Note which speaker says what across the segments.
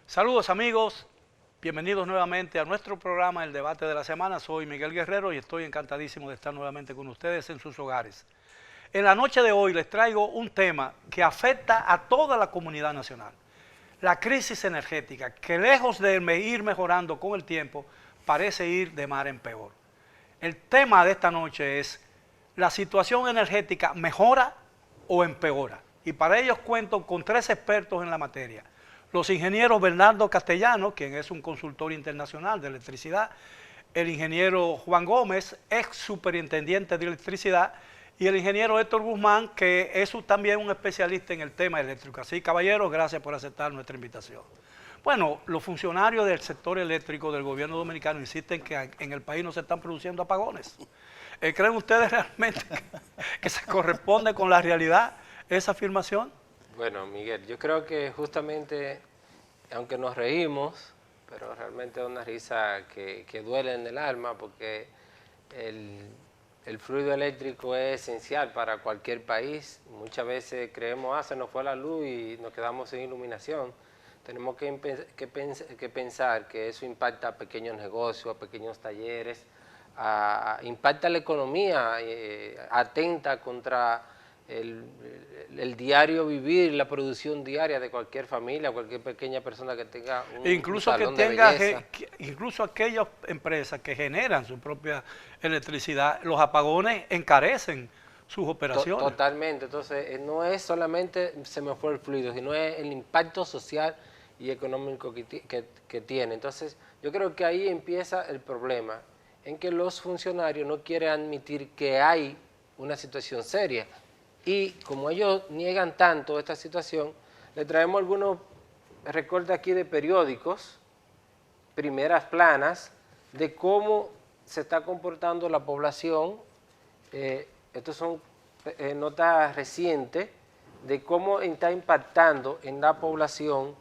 Speaker 1: Saludos amigos, bienvenidos nuevamente a nuestro programa El Debate de la Semana. Soy Miguel Guerrero y estoy encantadísimo de estar nuevamente con ustedes en sus hogares. En la noche de hoy les traigo un tema que afecta a toda la comunidad nacional. La crisis energética, que lejos de ir mejorando con el tiempo, parece ir de mar en peor. El tema de esta noche es: ¿la situación energética mejora o empeora? Y para ello cuento con tres expertos en la materia. Los ingenieros Bernardo Castellano, quien es un consultor internacional de electricidad, el ingeniero Juan Gómez, ex superintendiente de electricidad, y el ingeniero Héctor Guzmán, que es también un especialista en el tema eléctrico. Así, caballeros, gracias por aceptar nuestra invitación. Bueno, los funcionarios del sector eléctrico del gobierno dominicano insisten que en el país no se están produciendo apagones. ¿Creen ustedes realmente que se corresponde con la realidad esa afirmación?
Speaker 2: Bueno, Miguel, yo creo que justamente, aunque nos reímos, pero realmente es una risa que duele en el alma, porque el fluido eléctrico es esencial para cualquier país. Muchas veces creemos, se nos fue la luz y nos quedamos sin iluminación. Tenemos que pensar que eso impacta a pequeños negocios, a pequeños talleres, impacta la economía, atenta contra el diario vivir, la producción diaria de cualquier familia, cualquier pequeña persona que tenga un salón de belleza.
Speaker 1: Incluso aquellas empresas que generan su propia electricidad, los apagones encarecen sus operaciones.
Speaker 2: Totalmente, entonces no es solamente se me fue el fluido, sino es el impacto social y económico que tiene. Entonces yo creo que ahí empieza el problema, en que los funcionarios no quieren admitir que hay una situación seria. Y como ellos niegan tanto esta situación, le traemos algunos recortes aquí de periódicos, primeras planas, de cómo se está comportando la población. Estos son notas recientes de cómo está impactando en la población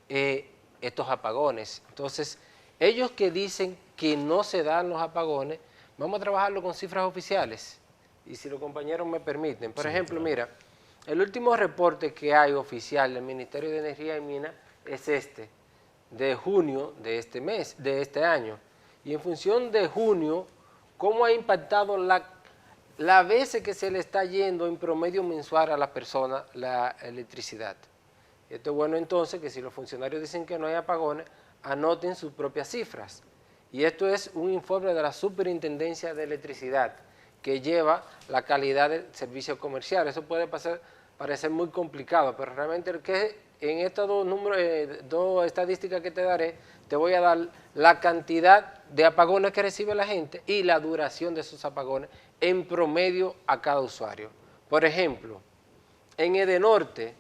Speaker 2: estos apagones. Entonces, ellos que dicen que no se dan los apagones, vamos a trabajarlo con cifras oficiales. Y si los compañeros me permiten, por ejemplo, claro. Mira, el último reporte que hay oficial del Ministerio de Energía y Minas es de junio de este mes, de este año. Y en función de junio, ¿cómo ha impactado la veces que se le está yendo en promedio mensual a las personas la electricidad? Esto es bueno entonces que si los funcionarios dicen que no hay apagones, anoten sus propias cifras. Y esto es un informe de la Superintendencia de Electricidad, que lleva la calidad del servicio comercial. Eso puede parecer muy complicado, pero realmente en estos dos estadísticas que te daré, te voy a dar la cantidad de apagones que recibe la gente y la duración de esos apagones en promedio a cada usuario. Por ejemplo, en Edenorte,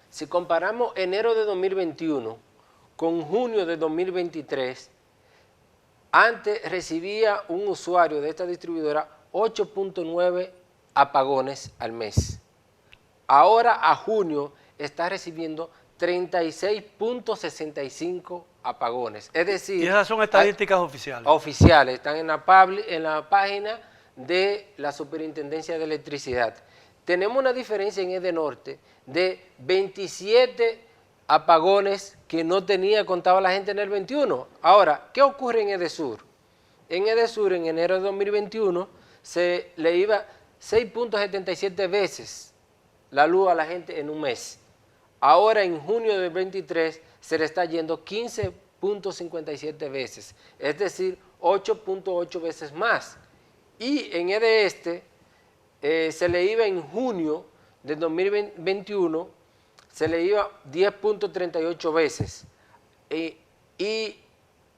Speaker 2: si comparamos enero de 2021 con junio de 2023, antes recibía un usuario de esta distribuidora 8.9 apagones al mes. Ahora a junio está recibiendo 36.65 apagones. Es decir,
Speaker 1: y esas son estadísticas oficiales.
Speaker 2: Oficiales, están en la página de la Superintendencia de Electricidad. Tenemos una diferencia en Edenorte de 27 apagones que no contaba la gente en el 21. Ahora, ¿qué ocurre en Edesur? En Edesur, en enero de 2021, se le iba 6.77 veces la luz a la gente en un mes. Ahora, en junio del 23, se le está yendo 15.57 veces, es decir, 8.8 veces más. Y en EDESTE, se le iba en junio de 2021, se le iba 10.38 veces. Y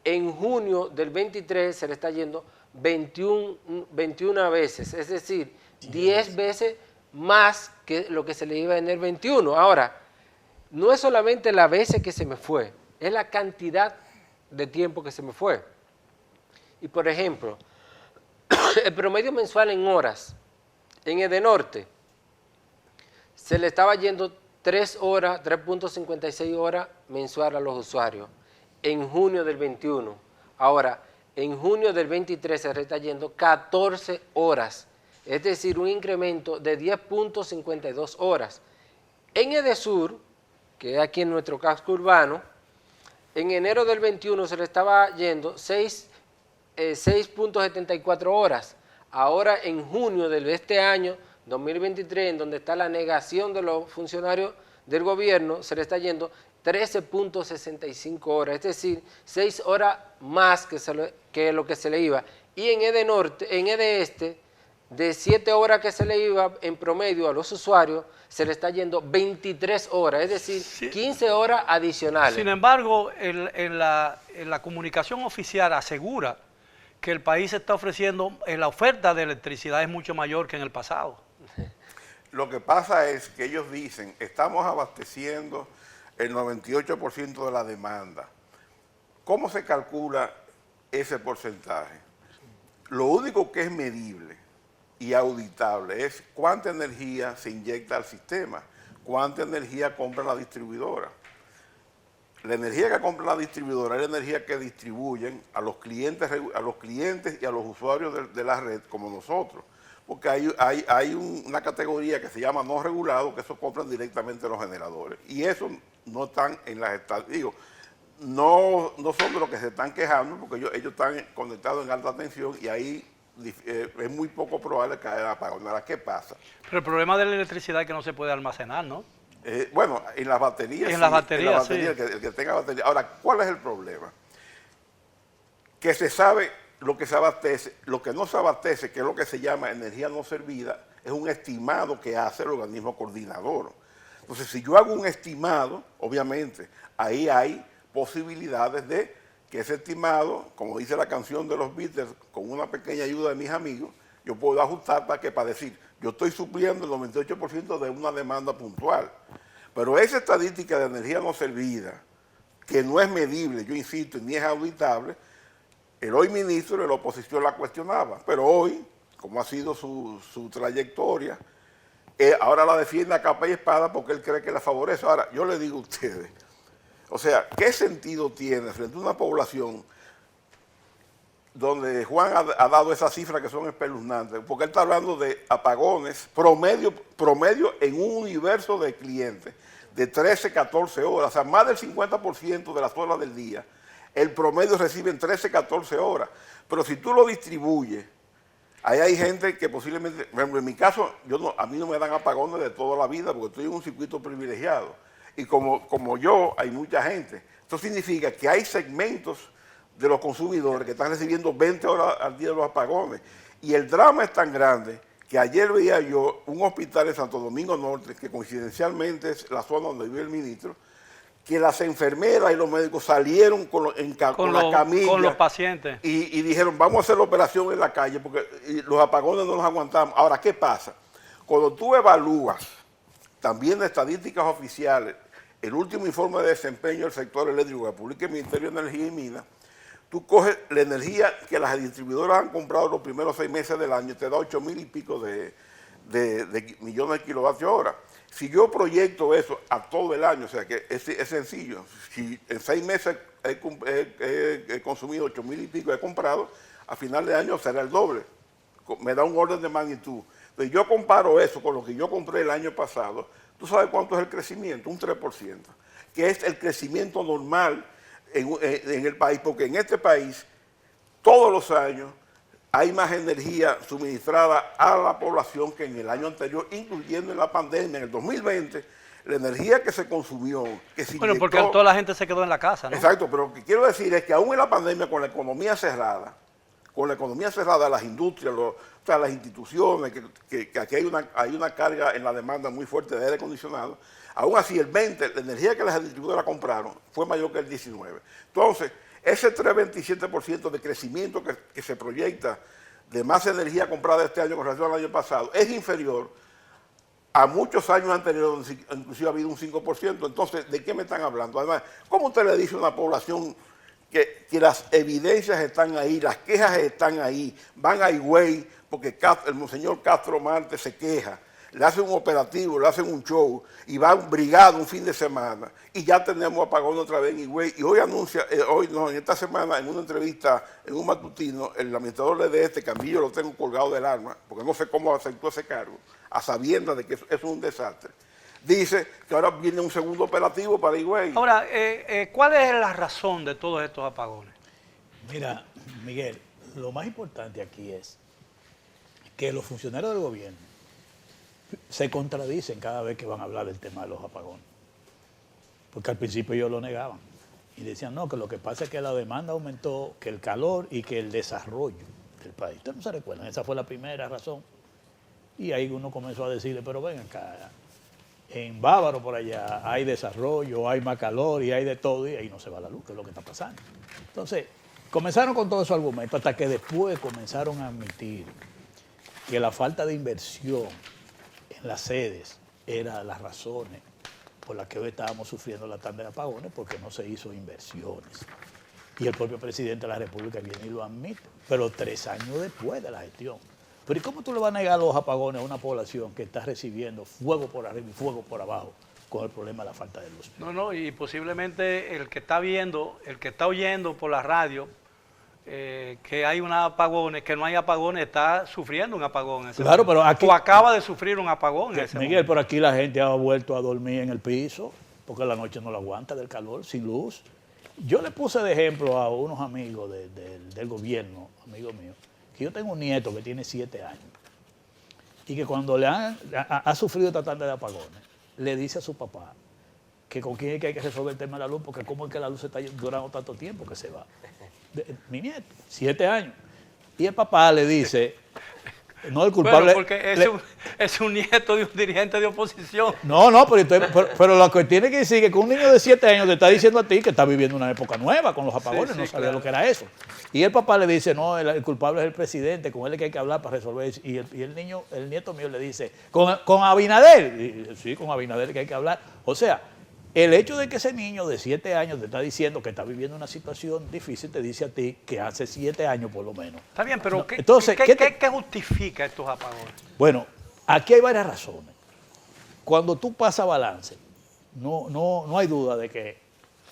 Speaker 2: en junio del 23 se le está yendo 21 veces, es decir, 10 veces más que lo que se le iba en el 21. Ahora, no es solamente la veces que se me fue, es la cantidad de tiempo que se me fue. Y por ejemplo, el promedio mensual en horas, en Edenorte, se le estaba yendo 3 horas, 3.56 horas mensual a los usuarios, en junio del 21. Ahora, en junio del 23 se le está yendo 14 horas, es decir, un incremento de 10.52 horas. En Edesur, que es aquí en nuestro casco urbano, en enero del 21 se le estaba yendo 6.74 horas. Ahora en junio de este año, 2023, en donde está la negación de los funcionarios del gobierno, se le está yendo 13.65 horas, es decir, 6 horas más que lo que se le iba. Y en EDE Norte, en EDE Este, de 7 horas que se le iba en promedio a los usuarios, se le está yendo 23 horas, es decir,
Speaker 1: Sí.
Speaker 2: 15 horas adicionales.
Speaker 1: Sin embargo, en la comunicación oficial asegura que el país está ofreciendo, la oferta de electricidad es mucho mayor que en el pasado.
Speaker 3: Lo que pasa es que ellos dicen, estamos abasteciendo el 98% de la demanda. ¿Cómo se calcula ese porcentaje? Lo único que es medible y auditable es cuánta energía se inyecta al sistema, cuánta energía compra la distribuidora. La energía que compra la distribuidora es la energía que distribuyen a los clientes y a los usuarios de la red como nosotros. Porque hay una categoría que se llama no regulado, que eso compran directamente los generadores. Y eso no están en las estadísticas. Digo, no son de los que se están quejando, porque ellos están conectados en alta tensión y ahí es muy poco probable que haya apagón. Ahora, ¿qué pasa?
Speaker 1: Pero el problema de la electricidad es que no se puede almacenar, ¿no?
Speaker 3: Bueno, en las baterías.
Speaker 1: En las baterías, sí.
Speaker 3: El que tenga batería. Ahora, ¿cuál es el problema? Que se sabe lo que se abastece, lo que no se abastece, que es lo que se llama energía no servida, es un estimado que hace el organismo coordinador. Entonces, si yo hago un estimado, obviamente, ahí hay posibilidades de que ese estimado, como dice la canción de los Beatles, con una pequeña ayuda de mis amigos, yo puedo ajustar para decir, yo estoy supliendo el 98% de una demanda puntual. Pero esa estadística de energía no servida, que no es medible, yo insisto, ni es auditable, el hoy ministro de la oposición la cuestionaba, pero hoy, como ha sido su trayectoria, ahora la defiende a capa y espada porque él cree que la favorece. Ahora, yo le digo a ustedes, o sea, ¿qué sentido tiene frente a una población donde Juan ha dado esas cifras que son espeluznantes? Porque él está hablando de apagones promedio en un universo de clientes de 13, 14 horas, o sea, más del 50% de las horas del día. El promedio reciben 13, 14 horas. Pero si tú lo distribuyes, ahí hay gente que posiblemente, en mi caso, a mí no me dan apagones de toda la vida porque estoy en un circuito privilegiado. Y como yo, hay mucha gente. Esto significa que hay segmentos de los consumidores que están recibiendo 20 horas al día de los apagones. Y el drama es tan grande que ayer veía yo un hospital en Santo Domingo Norte, que coincidencialmente es la zona donde vive el ministro, que las enfermeras y los médicos salieron con las camillas.
Speaker 1: Con los pacientes.
Speaker 3: Y dijeron, vamos a hacer la operación en la calle porque los apagones no los aguantamos. Ahora, ¿qué pasa? Cuando tú evalúas también estadísticas oficiales, el último informe de desempeño del sector eléctrico que publica el Ministerio de Energía y Minas, tú coges la energía que las distribuidoras han comprado los primeros 6 meses del año, te da 8,000 y pico de millones de kilovatios hora. Si yo proyecto eso a todo el año, o sea que es sencillo, si en 6 meses he consumido 8,000 y pico, he comprado, a final de año será el doble. Me da un orden de magnitud. Entonces yo comparo eso con lo que yo compré el año pasado. ¿Tú sabes cuánto es el crecimiento? Un 3%, que es el crecimiento normal en el país, porque en este país todos los años hay más energía suministrada a la población que en el año anterior, incluyendo en la pandemia. En el 2020, la energía que se consumió, que se
Speaker 1: Bueno,
Speaker 3: inyectó,
Speaker 1: porque toda la gente se quedó en la casa, ¿no?
Speaker 3: Exacto, pero lo que quiero decir es que aún en la pandemia, con la economía cerrada, las industrias, las instituciones, que aquí hay una carga en la demanda muy fuerte de aire acondicionado, aún así el 20, la energía que las distribuidoras compraron fue mayor que el 19. Entonces, ese 3,27% de crecimiento que se proyecta de más energía comprada este año con relación al año pasado es inferior a muchos años anteriores, donde inclusive ha habido un 5%. Entonces, ¿de qué me están hablando? Además, ¿cómo usted le dice a una población que las evidencias están ahí, las quejas están ahí, van a Higüey, porque el monseñor Castro Marte se queja, le hacen un operativo, le hacen un show, y va un brigado un fin de semana, y ya tenemos apagón otra vez en Higüey, y hoy anuncia, en esta semana, en una entrevista, en un matutino, el administrador de este Camillo lo tengo colgado del arma, porque no sé cómo aceptó ese cargo, a sabiendas de que eso es un desastre. dice que ahora viene un segundo operativo para Higüey.
Speaker 1: Ahora, ¿cuál es la razón de todos estos apagones?
Speaker 4: Mira, Miguel, lo más importante aquí es que los funcionarios del gobierno se contradicen cada vez que van a hablar del tema de los apagones. Porque al principio ellos lo negaban y decían, no, que lo que pasa es que la demanda aumentó, que el calor y que el desarrollo del país. Ustedes no se recuerdan, esa fue la primera razón. Y ahí uno comenzó a decirle, pero ven acá, en Bávaro por allá hay desarrollo, hay más calor y hay de todo, y ahí no se va la luz, que es lo que está pasando. Entonces, comenzaron con todos esos argumentos hasta que después comenzaron a admitir que la falta de inversión en las sedes era las razones por las que hoy estábamos sufriendo la tanda de apagones, porque no se hizo inversiones. Y el propio presidente de la República viene y lo admite, pero 3 años después de la gestión. Pero ¿y cómo tú le vas a negar los apagones a una población que está recibiendo fuego por arriba y fuego por abajo con el problema de la falta de luz?
Speaker 1: No, y posiblemente el que está viendo, el que está oyendo por la radio que hay unos apagones, que no hay apagones, está sufriendo un apagón. En ese
Speaker 4: Claro,
Speaker 1: momento.
Speaker 4: pero aquí...
Speaker 1: O acaba de sufrir un apagón. En ese
Speaker 4: Miguel,
Speaker 1: momento.
Speaker 4: por aquí la gente ha vuelto a dormir en el piso porque la noche no la aguanta del calor, sin luz. Yo le puse de ejemplo a unos amigos del gobierno, amigos míos, que yo tengo un nieto que tiene 7 años y que cuando ha sufrido esta tanda de apagones, le dice a su papá que con quién es que hay que resolver el tema de la luz, porque cómo es que la luz está durando tanto tiempo que se va. Mi nieto, 7 años. Y el papá le dice, no el culpable...
Speaker 1: Bueno, porque es un nieto de un dirigente de oposición.
Speaker 4: No, pero lo que tiene que decir es que un niño de 7 años te está diciendo a ti que está viviendo una época nueva con los apagones, no sabía lo que era eso. Y el papá le dice, no, el culpable es el presidente, con él es que hay que hablar para resolver eso. Y el nieto mío le dice, ¿con Abinader? Y, sí, con Abinader que hay que hablar. O sea, el hecho de que ese niño de 7 años te está diciendo que está viviendo una situación difícil, te dice a ti que hace 7 años por lo menos.
Speaker 1: Está bien, pero
Speaker 4: No,
Speaker 1: ¿qué,
Speaker 4: entonces,
Speaker 1: ¿qué justifica estos apagones?
Speaker 4: Bueno, aquí hay varias razones. Cuando tú pasas balance, no hay duda de que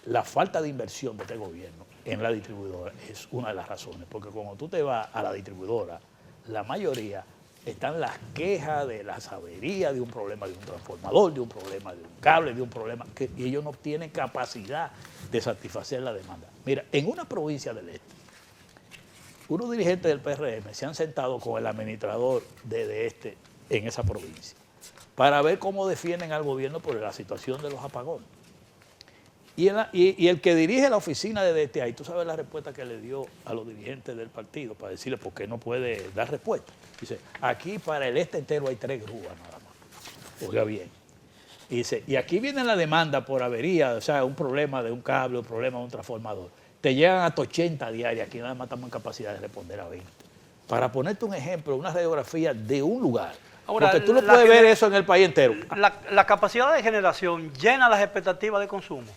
Speaker 4: la falta de inversión de este gobierno en la distribuidora es una de las razones. Porque cuando tú te vas a la distribuidora, la mayoría están las quejas de las averías de un problema de un transformador, de un problema de un cable, de un problema, y ellos no tienen capacidad de satisfacer la demanda. Mira, en una provincia del este, unos dirigentes del PRM se han sentado con el administrador de este en esa provincia para ver cómo defienden al gobierno por la situación de los apagones. Y el que dirige la oficina de este ahí, tú sabes la respuesta que le dio a los dirigentes del partido para decirle por qué no puede dar respuesta. Dice, aquí para el este entero hay 3 grúas nada más. Oiga bien. Y dice, y aquí viene la demanda por avería, o sea, un problema de un cable, un problema de un transformador. Te llegan hasta 80 diarias, aquí nada más estamos en capacidad de responder a 20. Para ponerte un ejemplo, una radiografía de un lugar.
Speaker 1: Ahora,
Speaker 4: porque tú no puedes ver eso en el país entero.
Speaker 1: La capacidad de generación llena las expectativas de consumo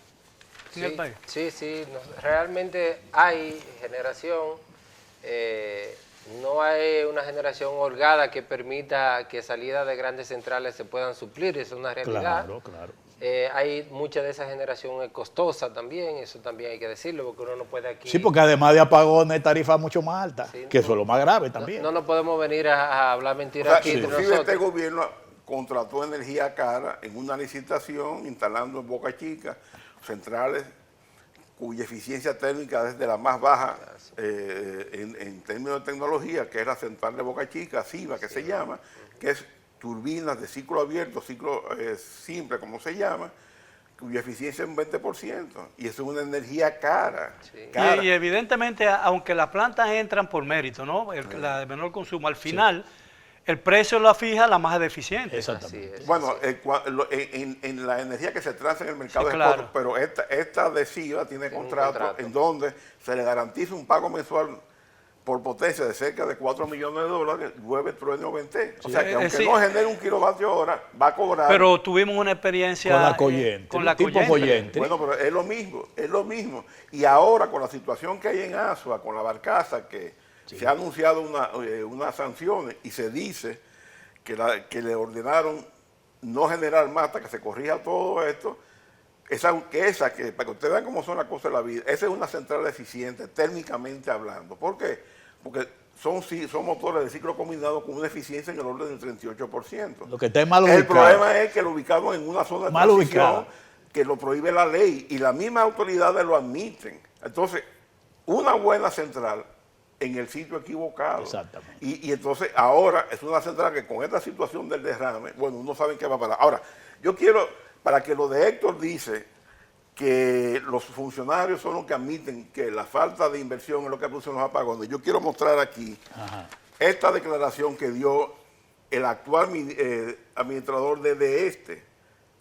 Speaker 1: en el país.
Speaker 2: Sí, realmente hay generación, no hay una generación holgada que permita que salidas de grandes centrales se puedan suplir, eso es una realidad.
Speaker 4: Claro.
Speaker 2: Hay mucha de esa generación costosa también, eso también hay que decirlo, porque uno no puede aquí...
Speaker 4: Sí, porque además de apagones, tarifas mucho más altas,
Speaker 2: Sí,
Speaker 4: que eso es lo más grave también.
Speaker 2: No nos podemos venir a hablar
Speaker 3: O
Speaker 2: mentiras
Speaker 3: sea,
Speaker 2: aquí entre
Speaker 3: inclusive este
Speaker 2: nosotros.
Speaker 3: gobierno contrató energía cara en una licitación instalando en Boca Chica centrales cuya eficiencia térmica es de la más baja en términos de tecnología, que es la central de Boca Chica, SIVA, que se llama, que es turbinas de ciclo abierto, ciclo simple, como se llama, cuya eficiencia es un 20%, y eso es una energía cara.
Speaker 2: Sí.
Speaker 3: cara.
Speaker 1: Y evidentemente, aunque las plantas entran por mérito, ¿no? La de menor consumo, al final, el precio la fija la más deficiente.
Speaker 4: Exactamente.
Speaker 2: Así es.
Speaker 3: Bueno, en la energía que se transa en el mercado
Speaker 1: Sí,
Speaker 3: de
Speaker 1: claro.
Speaker 3: spot, pero esta adhesiva tiene
Speaker 2: Tiene un
Speaker 3: contrato
Speaker 2: contrato.
Speaker 3: en donde se le garantiza un pago mensual por potencia de cerca de $4 millones, llueve, truene o vente. O sea que aunque
Speaker 1: sí.
Speaker 3: no genere un kilovatio hora, va a cobrar.
Speaker 1: Pero tuvimos una experiencia
Speaker 4: Con la Coyente,
Speaker 1: con la
Speaker 4: tipo
Speaker 1: Coyente.
Speaker 4: Coyente.
Speaker 3: Bueno, pero es lo mismo. Y ahora con la situación que hay en Asua, con la barcaza, que se ha anunciado unas sanciones y se dice que le ordenaron no generar más hasta que se corrija todo esto, que para que ustedes vean cómo son las cosas de la vida, esa es una central eficiente, térmicamente hablando. ¿Por qué? Porque son motores de ciclo combinado con una eficiencia en el orden del 38%.
Speaker 4: Lo que está es mal ubicado.
Speaker 3: El problema es que lo ubicaron en una zona de
Speaker 4: mal
Speaker 3: transición
Speaker 4: ubicado,
Speaker 3: que lo prohíbe la ley y las mismas autoridades lo admiten. Entonces, una buena central en el sitio equivocado.
Speaker 4: Exactamente.
Speaker 3: Y entonces ahora es una central que con esta situación del derrame, bueno, uno sabe qué va a pasar. Ahora, yo quiero, para que lo de Héctor dice que los funcionarios son los que admiten que la falta de inversión es lo que producen los apagones, yo quiero mostrar aquí esta declaración que dio el actual administrador de este,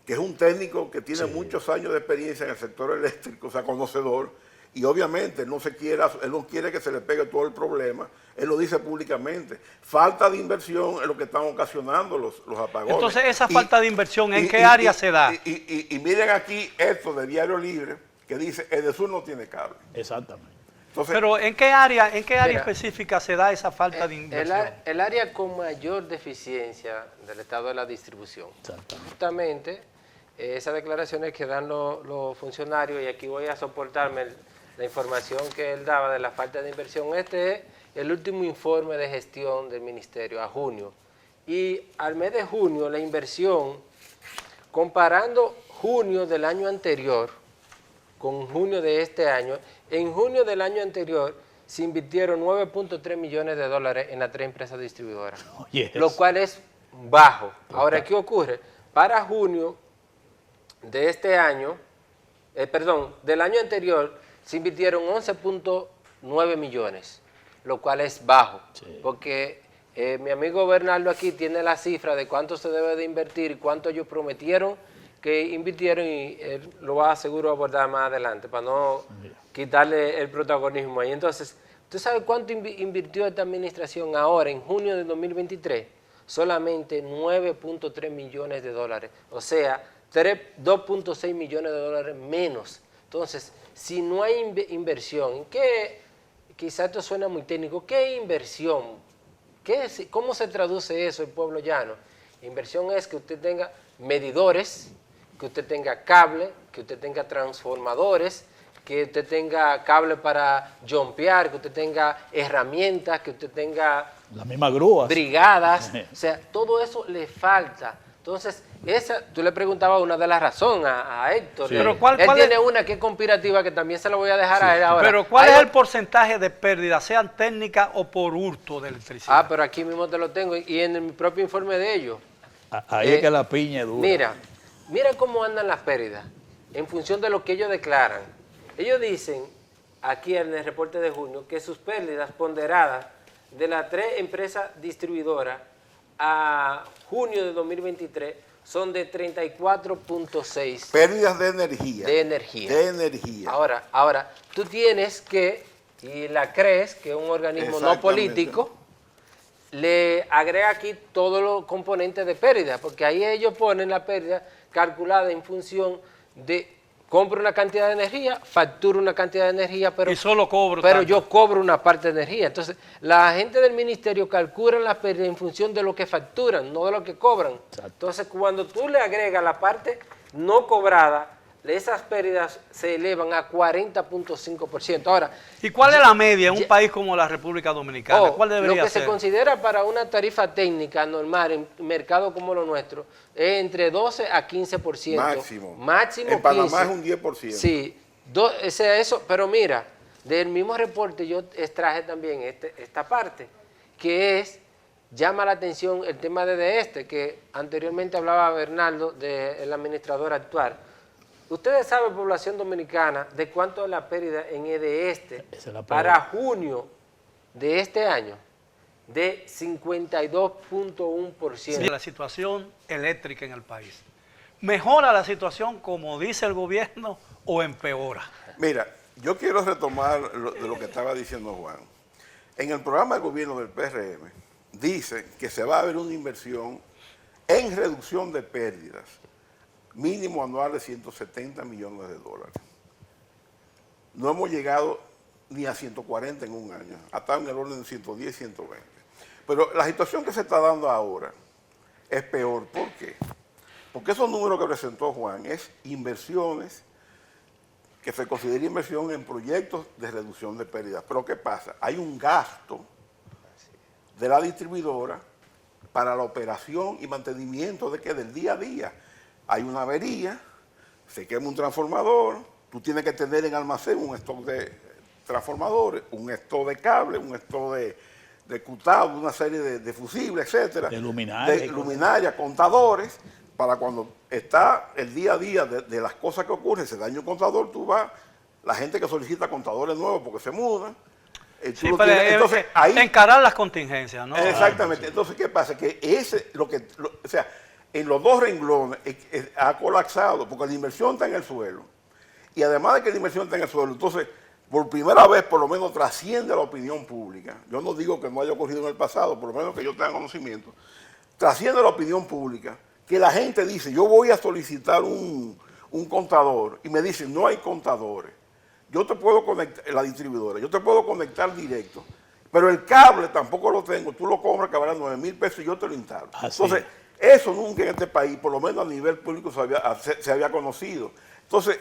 Speaker 3: que es un técnico que tiene muchos años de experiencia en el sector eléctrico, o sea, conocedor, y obviamente él no quiere que se le pegue todo el problema, él lo dice públicamente. Falta de inversión es lo que están ocasionando los apagones.
Speaker 1: Entonces, esa falta de inversión, ¿en qué área se da?
Speaker 3: Y miren aquí esto de Diario Libre, que dice, Edesur no tiene cable.
Speaker 4: Exactamente.
Speaker 3: Entonces,
Speaker 1: Pero ¿en qué área
Speaker 2: Mira,
Speaker 1: específica se da esa falta de inversión?
Speaker 2: El área con mayor deficiencia del estado de la distribución.
Speaker 4: Exactamente.
Speaker 2: Justamente esas declaraciones que dan los funcionarios, y aquí voy a soportarme la información que él daba de la falta de inversión. Este es el último informe de gestión del ministerio a junio. Y al mes de junio la inversión, comparando junio del año anterior con junio de este año, en junio del año anterior se invirtieron 9.3 millones de dólares en las 3 empresas distribuidoras, lo cual es bajo. Ahora, ¿qué ocurre? Para junio de este año, del año anterior, se invirtieron 11.9 millones, lo cual es bajo, porque mi amigo Bernardo aquí tiene la cifra de cuánto se debe de invertir y cuánto ellos prometieron que invirtieron, y él lo va a seguro abordar más adelante para no quitarle el protagonismo ahí. Entonces, ¿tú sabes cuánto invirtió esta administración ahora, en junio de 2023? Solamente 9.3 millones de dólares, o sea, 2.6 millones de dólares menos. Entonces, si no hay inversión, quizá esto suena muy técnico, ¿qué inversión? ¿Cómo se traduce eso en pueblo llano? Inversión es que usted tenga medidores, que usted tenga cable, que usted tenga transformadores, que usted tenga cable para jumpear, que usted tenga herramientas, que usted tenga
Speaker 4: las mismas grúas,
Speaker 2: brigadas, o sea, todo eso le falta. Entonces, tú le preguntabas una de las razones a Héctor.
Speaker 1: Sí. Pero
Speaker 2: él tiene una que es conspirativa, que también se la voy a dejar a él ahora.
Speaker 1: Pero ¿cuál es el porcentaje de pérdida, sean técnicas o por hurto de electricidad?
Speaker 2: Pero aquí mismo te lo tengo, y en mi propio informe de ellos.
Speaker 4: Ahí es que la piña es dura.
Speaker 2: Mira cómo andan las pérdidas, en función de lo que ellos declaran. Ellos dicen, aquí en el reporte de junio, que sus pérdidas ponderadas de las 3 empresas distribuidoras a junio de 2023 son de 34.6.
Speaker 3: Pérdidas de energía.
Speaker 2: De energía. Ahora, tú tienes que, y la CRES, que es un organismo no político, le agrega aquí todos los componentes de pérdida, porque ahí ellos ponen la pérdida calculada en función de compro una cantidad de energía, facturo una cantidad de energía, pero,
Speaker 1: y solo cobro
Speaker 2: pero
Speaker 1: tanto.
Speaker 2: yo cobro una parte de energía. Entonces, la gente del ministerio calcula las pérdidas en función de lo que facturan, no de lo que cobran.
Speaker 4: Exacto.
Speaker 2: Entonces, cuando tú le agregas la parte no cobrada, esas pérdidas se elevan a 40.5%. Ahora,
Speaker 1: ¿y cuál es la media en un país como la República Dominicana? ¿Cuál debería
Speaker 2: lo que
Speaker 1: ser?
Speaker 2: se considera para una tarifa técnica normal en mercado como lo nuestro es entre 12 a 15%. Máximo
Speaker 3: en Panamá
Speaker 2: 15.
Speaker 3: es un 10%.
Speaker 2: Sí, eso, pero mira, del mismo reporte yo extraje también esta parte, que es, llama la atención el tema de que anteriormente hablaba Bernardo, del administrador actual. Ustedes saben, población dominicana, de cuánto es la pérdida en para junio de este año, de 52.1%.
Speaker 1: Sí, la situación eléctrica en el país. ¿Mejora la situación como dice el gobierno o empeora?
Speaker 3: Mira, yo quiero retomar de lo que estaba diciendo Juan. En el programa de gobierno del PRM dice que se va a haber una inversión en reducción de pérdidas mínimo anual de 170 millones de dólares. No hemos llegado ni a 140 en un año, hasta en el orden de 110, 120. Pero la situación que se está dando ahora es peor. ¿Por qué? Porque esos números que presentó Juan es inversiones, que se considera inversión en proyectos de reducción de pérdidas. Pero ¿qué pasa? Hay un gasto de la distribuidora para la operación y mantenimiento del día a día. Hay una avería, se quema un transformador, tú tienes que tener en almacén un stock de transformadores, un stock de cable, un stock de cutado, una serie de fusibles, etcétera,
Speaker 4: de luminarias,
Speaker 3: contadores, para cuando está el día a día de las cosas que ocurren, se daña un contador, tú vas, la gente que solicita contadores nuevos porque se mudan.
Speaker 1: Sí, pero entonces, ahí, encarar las contingencias, ¿no?
Speaker 3: Exactamente. Entonces, ¿qué pasa? Que o sea, en los dos renglones ha colapsado, porque la inversión está en el suelo. Y además de que la inversión está en el suelo, entonces, por primera vez, por lo menos, trasciende la opinión pública. Yo no digo que no haya ocurrido en el pasado, por lo menos que yo tenga conocimiento. Trasciende la opinión pública, que la gente dice, yo voy a solicitar un contador, y me dicen, no hay contadores. Yo te puedo conectar, la distribuidora, yo te puedo conectar directo, pero el cable tampoco lo tengo, tú lo compras que vale 9,000 pesos y yo te lo instalo. Entonces, eso nunca en este país, por lo menos a nivel público, se había conocido. Entonces,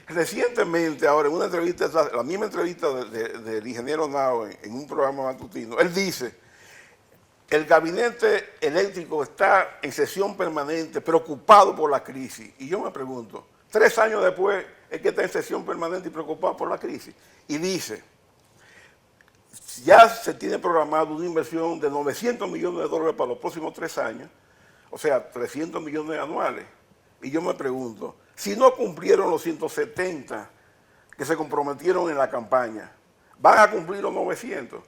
Speaker 3: recientemente, ahora en una entrevista, la misma entrevista del ingeniero Nao en un programa matutino, él dice, el gabinete eléctrico está en sesión permanente, preocupado por la crisis. Y yo me pregunto, 3 años después, es que está en sesión permanente y preocupado por la crisis. Y dice, ya se tiene programado una inversión de $900 millones para los próximos 3 años, o sea, 300 millones anuales. Y yo me pregunto, si no cumplieron los 170 que se comprometieron en la campaña, ¿van a cumplir los 900?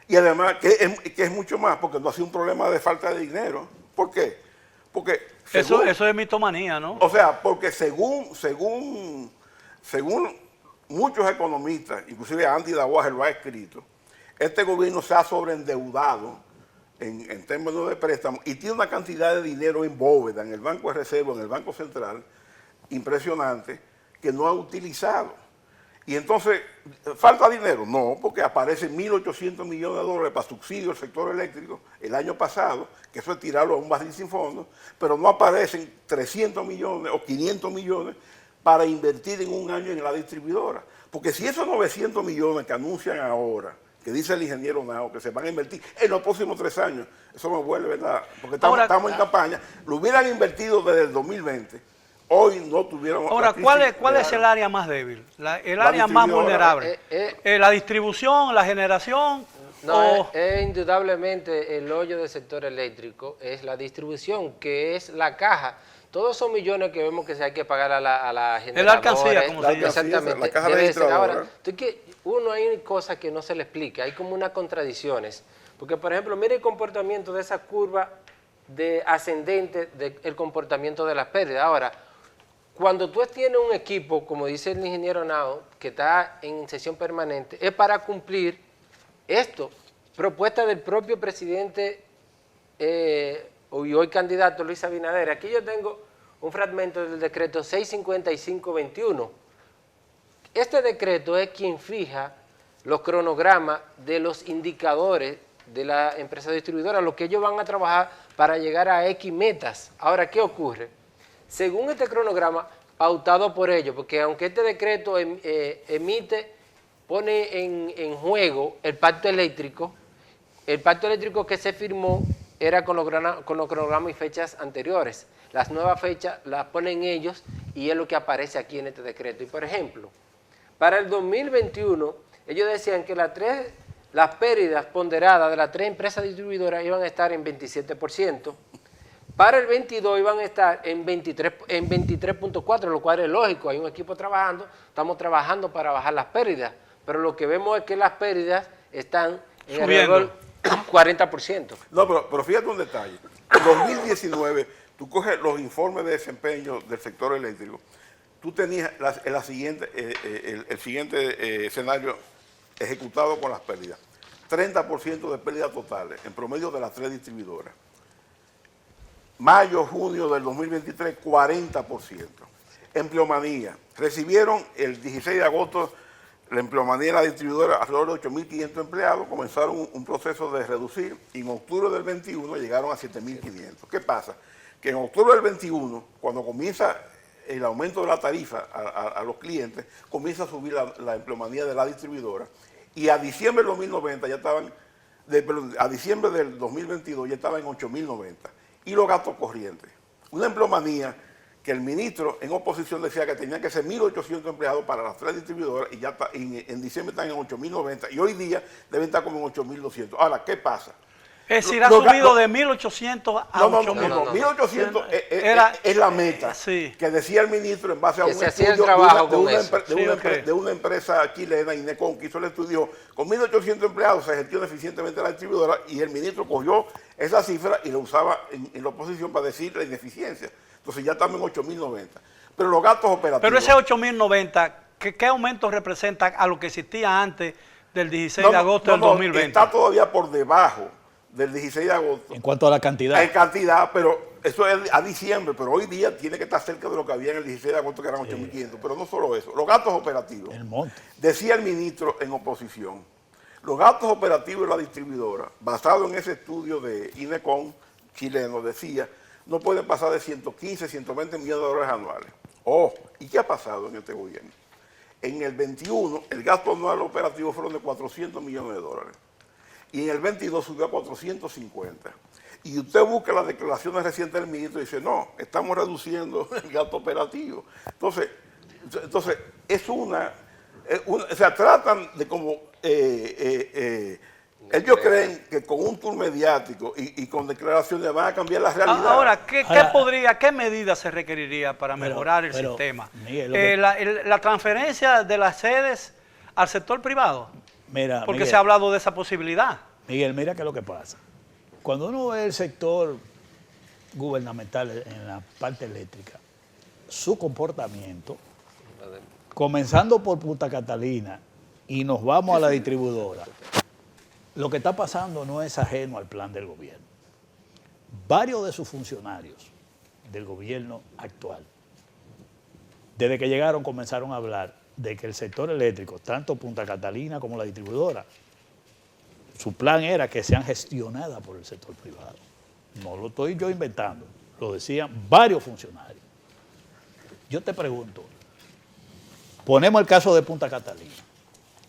Speaker 3: Y además, que es mucho más, porque no ha sido un problema de falta de dinero. ¿Por qué? Porque
Speaker 1: eso es mitomanía, ¿no?
Speaker 3: O sea, porque según muchos economistas, inclusive Andy Dawager lo ha escrito, este gobierno se ha sobreendeudado en términos de préstamos y tiene una cantidad de dinero en bóveda, en el Banco de Reserva, en el Banco Central, impresionante, que no ha utilizado. Y entonces, ¿falta dinero? No, porque aparecen $1.800 millones para subsidio al sector eléctrico el año pasado, que eso es tirarlo a un barril sin fondo, pero no aparecen 300 millones o 500 millones para invertir en un año en la distribuidora. Porque si esos 900 millones que anuncian ahora, que dice el ingeniero Nao, que se van a invertir en los próximos 3 años, eso me vuelve, ¿verdad? Porque estamos en campaña, lo hubieran invertido desde el 2020. Hoy no tuvieron...
Speaker 1: Ahora, ¿cuál es el área más débil? El área más vulnerable. ¿La distribución, la generación?
Speaker 2: No, es indudablemente el hoyo del sector eléctrico, es la distribución, que es la caja. Todos esos millones que vemos que se hay que pagar a la generación.
Speaker 1: La alcancía, como se llama.
Speaker 2: Exactamente.
Speaker 3: La caja registradora.
Speaker 2: Ahora, hay cosas que no se le explica, hay como unas contradicciones. Porque, por ejemplo, mire el comportamiento de esa curva de ascendente del comportamiento de las pérdidas. Ahora, cuando tú tienes un equipo, como dice el ingeniero Nao, que está en sesión permanente, es para cumplir esto, propuesta del propio presidente y hoy candidato Luis Abinader. Aquí yo tengo un fragmento del decreto 655-21. Este decreto es quien fija los cronogramas de los indicadores de la empresa distribuidora, lo que ellos van a trabajar para llegar a X metas. Ahora, ¿qué ocurre? Según este cronograma, pautado por ellos, porque aunque este decreto pone en juego el pacto eléctrico que se firmó era con los cronogramas y fechas anteriores. Las nuevas fechas las ponen ellos y es lo que aparece aquí en este decreto. Y por ejemplo, para el 2021, ellos decían que las pérdidas ponderadas de las 3 empresas distribuidoras iban a estar en 27%. Para el 22 iban a estar en 23.4, lo cual es lógico, hay un equipo trabajando, estamos trabajando para bajar las pérdidas, pero lo que vemos es que las pérdidas están en alrededor del 40%.
Speaker 3: No, pero fíjate un detalle. En 2019, tú coges los informes de desempeño del sector eléctrico, tú tenías el siguiente escenario ejecutado con las pérdidas. 30% de pérdidas totales, en promedio de las 3 distribuidoras. Mayo, junio del 2023, 40%. Empleomanía. Recibieron el 16 de agosto la empleomanía de la distribuidora alrededor de 8.500 empleados. Comenzaron un proceso de reducir y en octubre del 21 llegaron a 7.500. ¿Qué pasa? Que en octubre del 21, cuando comienza el aumento de la tarifa a los clientes, comienza a subir la empleomanía de la distribuidora y a diciembre del 2090 ya estaban a diciembre del 2022 ya estaba en 8.090. Y los gastos corrientes. Una empleomanía que el ministro en oposición decía que tenía que ser 1.800 empleados para las 3 distribuidoras y ya está, en diciembre están en 8.090 y hoy día deben estar como en 8.200. Ahora, ¿qué pasa?
Speaker 1: Es decir, ha subido de 1.800 a 8.000.
Speaker 3: No, 1.800
Speaker 1: Era,
Speaker 3: es la meta
Speaker 1: sí,
Speaker 3: que decía el ministro en base a
Speaker 2: Que
Speaker 3: un
Speaker 2: se hacía el
Speaker 3: estudio
Speaker 2: trabajo
Speaker 3: de
Speaker 2: con
Speaker 3: una,
Speaker 2: eso.
Speaker 3: de una empresa chilena, Inecon, que hizo el estudio. Con 1.800 empleados se gestiona eficientemente la distribuidora y el ministro cogió esa cifra y la usaba en la oposición para decir la ineficiencia. Entonces ya estamos en 8.090. Pero los gastos operativos...
Speaker 1: pero ese 8.090, ¿qué aumento representa a lo que existía antes del 16 de agosto del 2020?
Speaker 3: Está todavía por debajo del 16 de agosto.
Speaker 4: En cuanto a la cantidad.
Speaker 3: En cantidad, pero eso es a diciembre, pero hoy día tiene que estar cerca de lo que había en el 16 de agosto, que eran 8.500. Pero no solo eso, los gastos operativos.
Speaker 4: El monte.
Speaker 3: Decía el ministro en oposición, los gastos operativos de la distribuidora, basado en ese estudio de Inecon chileno, decía, no pueden pasar de 115, 120 millones de dólares anuales. Oh, ¿y qué ha pasado en este gobierno? En el 21, el gasto anual operativo fueron de 400 millones de dólares. Y en el 22 subió a 450. Y usted busca las declaraciones recientes del ministro y dice, no, estamos reduciendo el gasto operativo. Entonces es o sea, tratan de como... ellos creen que con un tour mediático y con declaraciones van a cambiar la realidad.
Speaker 1: Ahora, ¿qué medidas se requeriría para mejorar el sistema?
Speaker 4: Miguel,
Speaker 1: la transferencia de las sedes al sector privado.
Speaker 4: Mira,
Speaker 1: Porque
Speaker 4: Miguel,
Speaker 1: se ha hablado de esa posibilidad.
Speaker 4: Miguel, mira qué es lo que pasa. Cuando uno ve el sector gubernamental en la parte eléctrica, su comportamiento, comenzando por Punta Catalina y nos vamos a la distribuidora, lo que está pasando no es ajeno al plan del gobierno. Varios de sus funcionarios del gobierno actual, desde que llegaron, comenzaron a hablar de que el sector eléctrico, tanto Punta Catalina como la distribuidora, su plan era que sean gestionadas por el sector privado. No lo estoy yo inventando, lo decían varios funcionarios. Yo te pregunto, ponemos el caso de Punta Catalina,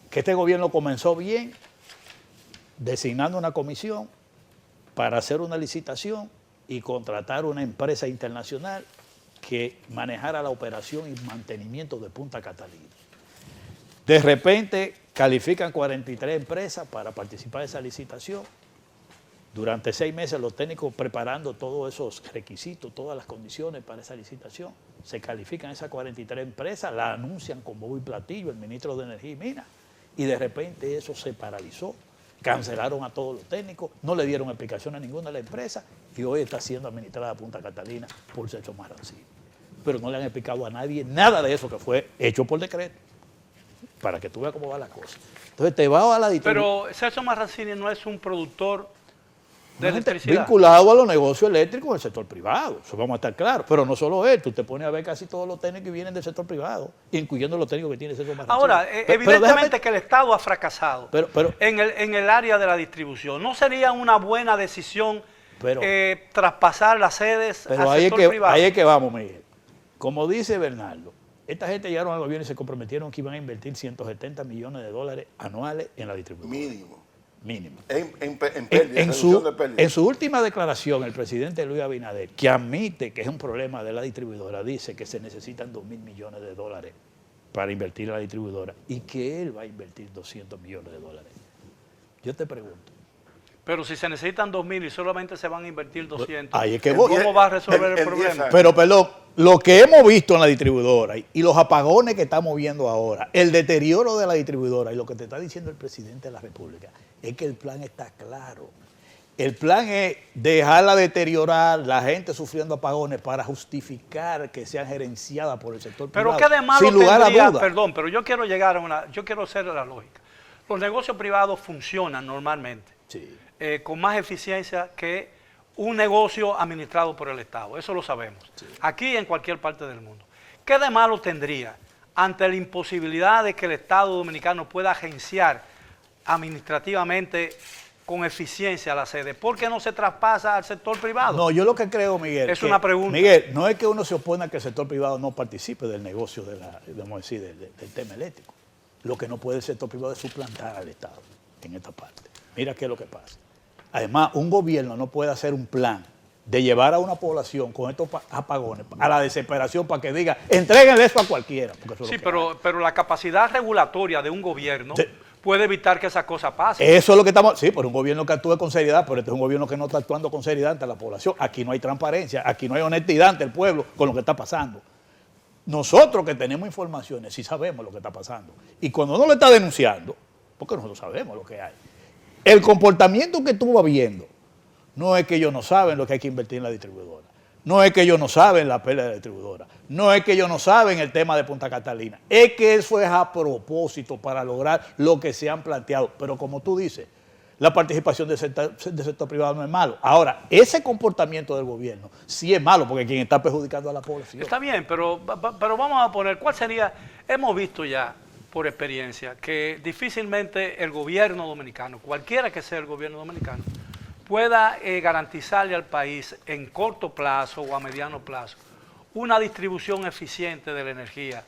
Speaker 4: que este gobierno comenzó bien, designando una comisión para hacer una licitación y contratar una empresa internacional que manejara la operación y mantenimiento de Punta Catalina. De repente califican 43 empresas para participar de esa licitación. Durante 6 meses los técnicos preparando todos esos requisitos, todas las condiciones para esa licitación. Se califican esas 43 empresas, la anuncian con bombo y platillo el ministro de Energía y Minas, y de repente eso se paralizó. Cancelaron a todos los técnicos, no le dieron explicación a ninguna de las empresas y hoy está siendo administrada Punta Catalina por Celso Marrancini. Pero no le han explicado a nadie nada de eso que fue hecho por decreto, para que tú veas cómo va la cosa. Entonces te va a la distribuidora.
Speaker 1: Pero Celso Marrancini no es un productor de electricidad.
Speaker 4: Vinculado a los negocios eléctricos del sector privado, eso vamos a estar claros. Pero no solo él, tú te pones a ver casi todos los técnicos que vienen del sector privado, incluyendo los técnicos que tiene Celso Marrancini.
Speaker 1: Ahora, evidentemente que el Estado ha fracasado
Speaker 4: pero
Speaker 1: en el área de la distribución. ¿No sería una buena decisión traspasar las sedes al sector privado?
Speaker 4: Ahí es que vamos, Miguel. Como dice Bernardo, esta gente llegaron al gobierno y se comprometieron que iban a invertir 170 millones de dólares anuales en la distribución. Mínimo.
Speaker 3: En pérdida,
Speaker 4: en su última declaración, el presidente Luis Abinader, que admite que es un problema de la distribuidora, dice que se necesitan 2.000 millones de dólares para invertir en la distribuidora y que él va a invertir 200 millones de dólares. Yo te pregunto.
Speaker 1: Pero si se necesitan 2.000 y solamente se van a invertir 200,
Speaker 4: ahí es que voy.
Speaker 1: ¿Cómo va a resolver el problema?
Speaker 4: Pero perdón, lo que hemos visto en la distribuidora y los apagones que estamos viendo ahora, el deterioro de la distribuidora y lo que te está diciendo el presidente de la República, es que el plan está claro. El plan es dejarla deteriorar, la gente sufriendo apagones para justificar que sean gerenciadas por el sector privado.
Speaker 1: Pero qué de malo
Speaker 4: sin lugar
Speaker 1: tendría,
Speaker 4: a duda.
Speaker 1: perdón, pero yo quiero llegar a yo quiero hacer la lógica. Los negocios privados funcionan normalmente
Speaker 4: Sí.
Speaker 1: con más eficiencia que un negocio administrado por el Estado. Eso lo sabemos. Sí. Aquí y en cualquier parte del mundo. ¿Qué de malo tendría ante la imposibilidad de que el Estado dominicano pueda agenciar administrativamente con eficiencia la sede? ¿Por qué no se traspasa al sector privado?
Speaker 4: No, yo lo que creo, Miguel,
Speaker 1: es una pregunta.
Speaker 4: Miguel, no es que uno se opone a que el sector privado no participe del negocio vamos a decir, del tema eléctrico. Lo que no puede el sector privado es suplantar al Estado en esta parte. Mira qué es lo que pasa. Además, un gobierno no puede hacer un plan de llevar a una población con estos apagones a la desesperación para que diga, entréguenle eso a cualquiera. Porque eso es
Speaker 1: Sí,
Speaker 4: lo que
Speaker 1: pero la capacidad regulatoria de un gobierno
Speaker 4: Sí.
Speaker 1: puede evitar que esas cosas pasen.
Speaker 4: Eso es lo que estamos... Sí, pero un gobierno que actúe con seriedad, pero este es un gobierno que no está actuando con seriedad ante la población. Aquí no hay transparencia, aquí no hay honestidad ante el pueblo con lo que está pasando. Nosotros que tenemos informaciones, sí sabemos lo que está pasando. Y cuando no lo está denunciando, porque nosotros sabemos lo que hay. El comportamiento que tú vas viendo, no es que ellos no saben lo que hay que invertir en la distribuidora. No es que ellos no saben la pérdida de la distribuidora. No es que ellos no saben el tema de Punta Catalina. Es que eso es a propósito para lograr lo que se han planteado. Pero como tú dices, la participación del sector privado no es malo. Ahora, ese comportamiento del gobierno sí es malo porque quien está perjudicando a la población.
Speaker 1: Está bien, pero vamos a poner, ¿cuál sería? Hemos visto ya, por experiencia, que difícilmente el gobierno dominicano, cualquiera que sea el gobierno dominicano, pueda garantizarle al país en corto plazo o a mediano plazo una distribución eficiente de la energía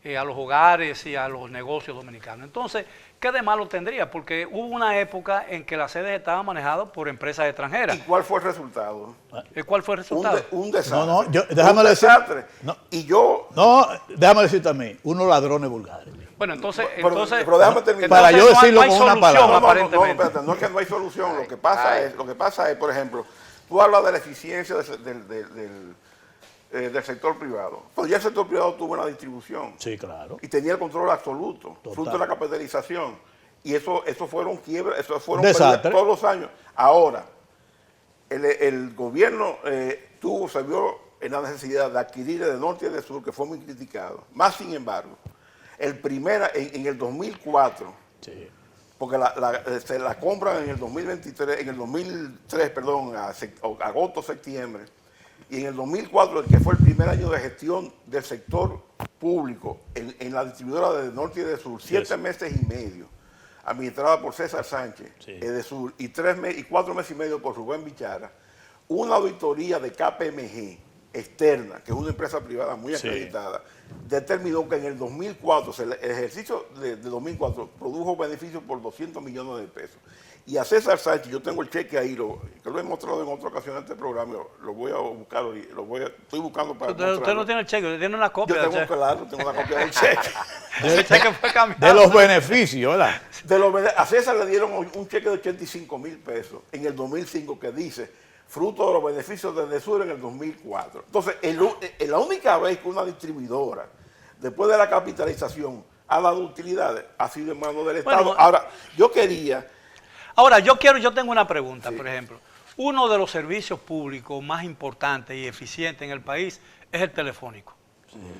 Speaker 1: a los hogares y a los negocios dominicanos. Entonces, ¿qué de malo tendría? Porque hubo una época en que las sedes estaban manejadas por empresas extranjeras.
Speaker 3: ¿Y cuál fue el resultado?
Speaker 1: ¿Cuál fue el resultado?
Speaker 3: Un desastre.
Speaker 4: No, déjame
Speaker 3: un
Speaker 4: decir.
Speaker 3: desastre.
Speaker 4: No.
Speaker 3: Y yo...
Speaker 4: No, déjame decirte a mí, unos ladrones vulgares.
Speaker 1: Bueno, entonces...
Speaker 3: Pero déjame terminar.
Speaker 4: Para yo decirlo
Speaker 1: hay
Speaker 4: con una
Speaker 1: solución,
Speaker 4: palabra.
Speaker 1: aparentemente.
Speaker 3: Espérate, no es que no hay solución. Lo que pasa es, por ejemplo, tú hablas de la eficiencia del sector privado. Pues ya el sector privado tuvo una distribución.
Speaker 4: Sí, claro.
Speaker 3: Y tenía el control absoluto,
Speaker 4: Total.
Speaker 3: fruto de la capitalización. Y eso fueron quiebras, eso fueron
Speaker 4: Desastre.
Speaker 3: pérdidas todos los años. Ahora, el gobierno se vio en la necesidad de adquirir de norte y de sur, que fue muy criticado. Más sin embargo, en el 2004,
Speaker 4: Sí.
Speaker 3: porque se la compran en el 2023, en el 2003, perdón, agosto, septiembre, y en el 2004, que fue el primer año de gestión del sector público en la distribuidora de norte y de sur, 7 meses y medio, administrada por César Sánchez, de sur, y 4 meses y medio por Rubén Bichara, una auditoría de KPMG externa, que es una empresa privada muy acreditada, determinó que en el 2004, el ejercicio de 2004, produjo beneficios por 200 millones de pesos. Y a César Sánchez, yo tengo el cheque ahí, que lo he mostrado en otra ocasión en este programa, lo voy a buscar, estoy buscando para
Speaker 1: Usted no tiene el cheque, usted tiene una copia
Speaker 3: Yo
Speaker 1: del
Speaker 3: tengo,
Speaker 1: cheque.
Speaker 3: claro, tengo una copia del cheque.
Speaker 1: El cheque fue cambiado.
Speaker 4: De los beneficios, ¿verdad?
Speaker 3: A César le dieron un cheque de 85,000 pesos en el 2005 que dice, fruto de los beneficios de Desur en el 2004. Entonces, la única vez que una distribuidora, después de la capitalización, ha dado utilidades, ha sido en manos del Estado.
Speaker 1: Bueno,
Speaker 3: ahora, yo quería...
Speaker 1: Ahora, yo tengo una pregunta, por ejemplo. Uno de los servicios públicos más importantes y eficientes en el país es el telefónico,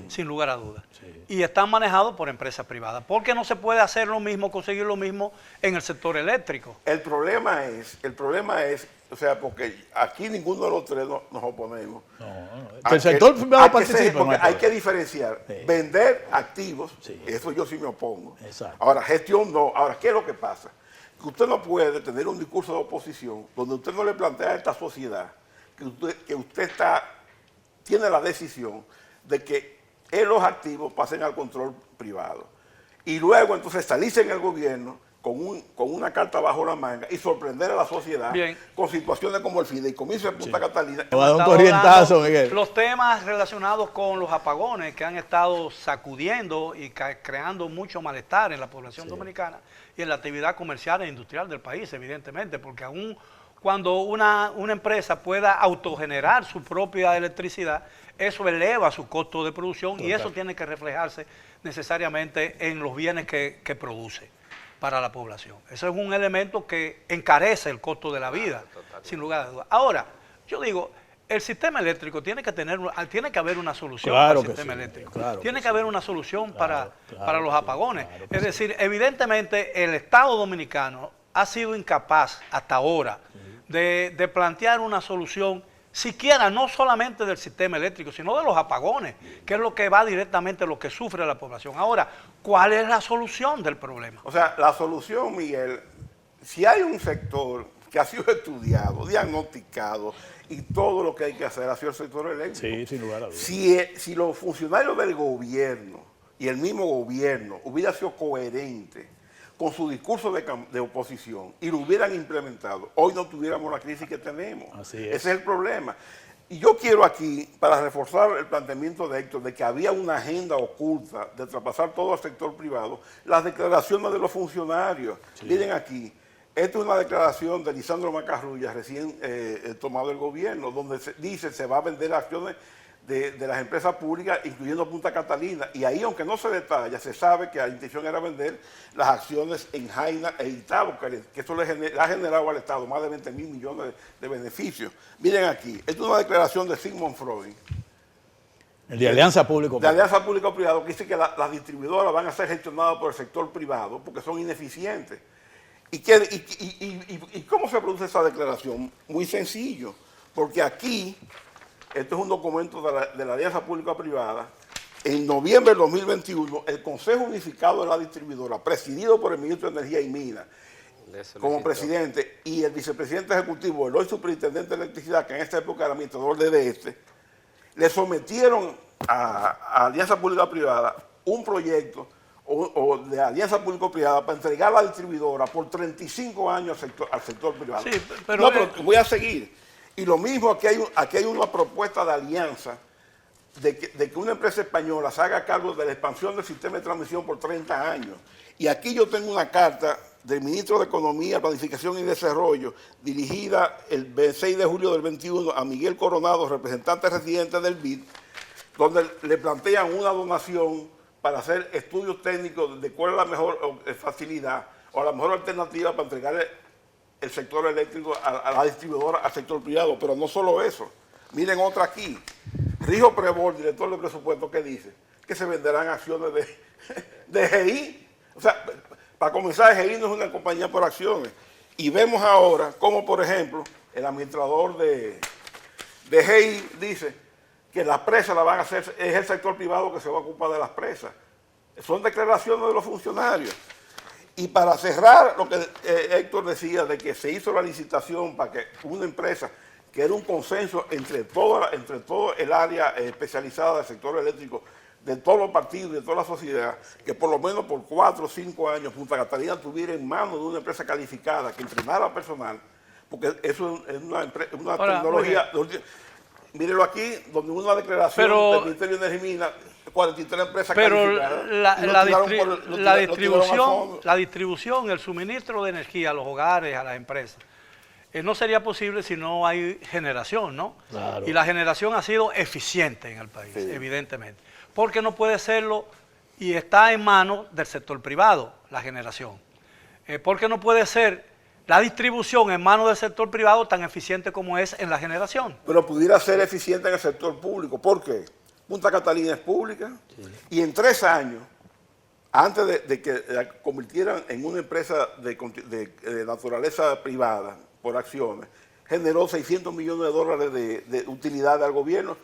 Speaker 1: sin lugar a dudas. Y están manejados por empresas privadas. ¿Por qué no se puede hacer lo mismo, conseguir lo mismo en el sector eléctrico?
Speaker 3: El problema es, o sea, porque aquí ninguno de los tres nos oponemos.
Speaker 4: El sector privado participa.
Speaker 3: Porque hay que diferenciar. Vender activos, eso yo sí me opongo.
Speaker 4: Exacto.
Speaker 3: Ahora, gestión no. Ahora, ¿qué es lo que pasa? Que usted no puede tener un discurso de oposición donde usted no le plantea a esta sociedad que usted tiene la decisión de que los activos pasen al control privado. Y luego entonces salirse en el gobierno con una carta bajo la manga y sorprender a la sociedad con situaciones como el fideicomiso de Punta Catalina.
Speaker 4: Va a dar un corrientazo, Miguel.
Speaker 1: Los temas relacionados con los apagones que han estado sacudiendo y creando mucho malestar en la población dominicana y en la actividad comercial e industrial del país, evidentemente, porque aún cuando una empresa pueda autogenerar su propia electricidad, eso eleva su costo de producción y eso tiene que reflejarse necesariamente en los bienes que produce para la población. Eso es un elemento que encarece el costo de la vida, sin lugar a dudas. Ahora, yo digo, el sistema eléctrico tiene que haber una solución para el sistema eléctrico. Tiene que haber una solución para los apagones. Es decir, evidentemente el Estado dominicano ha sido incapaz hasta ahora de plantear una solución siquiera no solamente del sistema eléctrico, sino de los apagones, que es lo que va directamente a lo que sufre la población. Ahora, ¿cuál es la solución del problema?
Speaker 3: O sea, la solución, Miguel, si hay un sector que ha sido estudiado, diagnosticado, y todo lo que hay que hacer ha sido el sector eléctrico.
Speaker 4: Sí, sin lugar a dudas.
Speaker 3: Si los funcionarios del gobierno y el mismo gobierno hubiera sido coherente con su discurso de oposición y lo hubieran implementado, hoy no tuviéramos la crisis que tenemos.
Speaker 4: Así es.
Speaker 3: Ese es el problema. Y yo quiero aquí, para reforzar el planteamiento de Héctor, de que había una agenda oculta de traspasar todo al sector privado, las declaraciones de los funcionarios. Sí. Miren aquí, esta es una declaración de Lisandro Macarrulla, recién tomado el gobierno, donde dice se va a vender acciones de las empresas públicas, incluyendo Punta Catalina. Y ahí, aunque no se detalla, se sabe que la intención era vender las acciones en Jaina e Itabo, que eso le ha generado al Estado más de 20.000 millones de beneficios. Miren aquí, esta es una declaración de Sigmund Freud.
Speaker 4: El de Alianza Público-Privada.
Speaker 3: De Alianza Público-Privada, que dice que las distribuidoras van a ser gestionadas por el sector privado porque son ineficientes. ¿Y cómo se produce esa declaración? Muy sencillo, porque aquí, esto es un documento de la Alianza Pública-Privada, en noviembre del 2021, el Consejo Unificado de la Distribuidora, presidido por el ministro de Energía y Minas, como presidente, y el vicepresidente ejecutivo, el hoy superintendente de electricidad, que en esta época era administrador de este, le sometieron a Alianza Pública-Privada un proyecto o de alianza público-privada para entregar a la distribuidora por 35 años al sector privado.
Speaker 1: Sí, pero
Speaker 3: voy a seguir. Y lo mismo, aquí hay una propuesta de alianza de que una empresa española se haga cargo de la expansión del sistema de transmisión por 30 años. Y aquí yo tengo una carta del ministro de Economía, Planificación y Desarrollo, dirigida el 6 de julio del 21 a Miguel Coronado, representante residente del BID, donde le plantean una donación para hacer estudios técnicos de cuál es la mejor facilidad o la mejor alternativa para entregar el sector eléctrico a la distribuidora, al sector privado. Pero no solo eso. Miren otra aquí. Rijo Prebol, director de presupuesto, ¿qué dice? Que se venderán acciones de GI. O sea, para comenzar, GI no es una compañía por acciones. Y vemos ahora cómo, por ejemplo, el administrador de GI dice que las presas las van a hacer, es el sector privado que se va a ocupar de las presas. Son declaraciones de los funcionarios. Y para cerrar lo que Héctor decía de que se hizo la licitación para que una empresa, que era un consenso entre todo el área especializada del sector eléctrico, de todos los partidos, de toda la sociedad, que por lo menos por 4 o 5 años Punta Catalina tuviera en manos de una empresa calificada que entrenara personal, porque eso es una tecnología. Mírenlo aquí, donde una declaración del Ministerio de Energía y Minas, 43 empresas calificadas.
Speaker 1: La distribución, el suministro de energía a los hogares, a las empresas, no sería posible si no hay generación, ¿no?
Speaker 4: Claro.
Speaker 1: Y la generación ha sido eficiente en el país, sí, evidentemente. Porque no puede serlo y está en manos del sector privado, la generación. Porque no puede ser la distribución en manos del sector privado tan eficiente como es en la generación.
Speaker 3: Pero pudiera ser eficiente en el sector público. ¿Por qué? Punta Catalina es pública, sí, y en 3 años, antes de que la convirtieran en una empresa de naturaleza privada por acciones, generó 600 millones de dólares de utilidad al gobierno,